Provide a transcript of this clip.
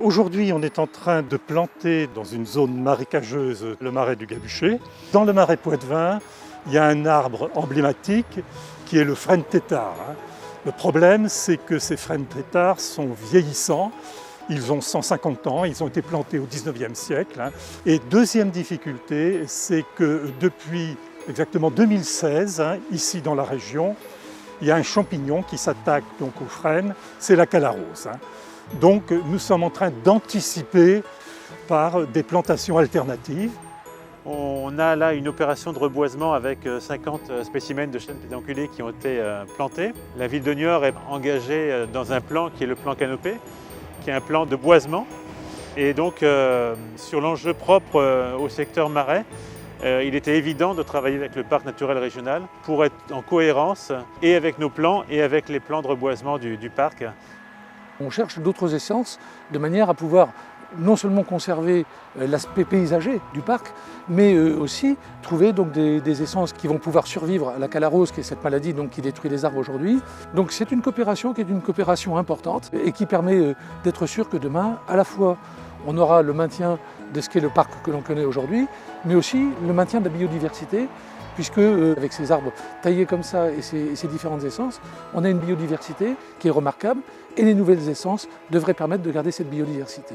Aujourd'hui, on est en train de planter dans une zone marécageuse le marais du Gabuchet. Dans le marais Poitevin, il y a un arbre emblématique qui est le frêne tétard. Le problème, c'est que ces frênes tétards sont vieillissants. Ils ont 150 ans, ils ont été plantés au 19e siècle. Et deuxième difficulté, c'est que depuis exactement 2016, ici dans la région, il y a un champignon qui s'attaque donc aux frênes, c'est la calarose. Donc nous sommes en train d'anticiper par des plantations alternatives. On a là une opération de reboisement avec 50 spécimens de chênes pédonculés qui ont été plantés. La ville de Niort est engagée dans un plan qui est le plan Canopée, qui est un plan de boisement. Et donc sur l'enjeu propre au secteur marais, il était évident de travailler avec le parc naturel régional pour être en cohérence et avec nos plans et avec les plans de reboisement du parc. On cherche d'autres essences de manière à pouvoir non seulement conserver l'aspect paysager du parc, mais aussi trouver donc des essences qui vont pouvoir survivre à la calarose, qui est cette maladie donc, qui détruit les arbres aujourd'hui. Donc c'est une coopération qui est une coopération importante et qui permet d'être sûr que demain, à la fois, on aura le maintien de ce qu'est le parc que l'on connaît aujourd'hui, mais aussi le maintien de la biodiversité, puisque avec ces arbres taillés comme ça et ces différentes essences, on a une biodiversité qui est remarquable et les nouvelles essences devraient permettre de garder cette biodiversité.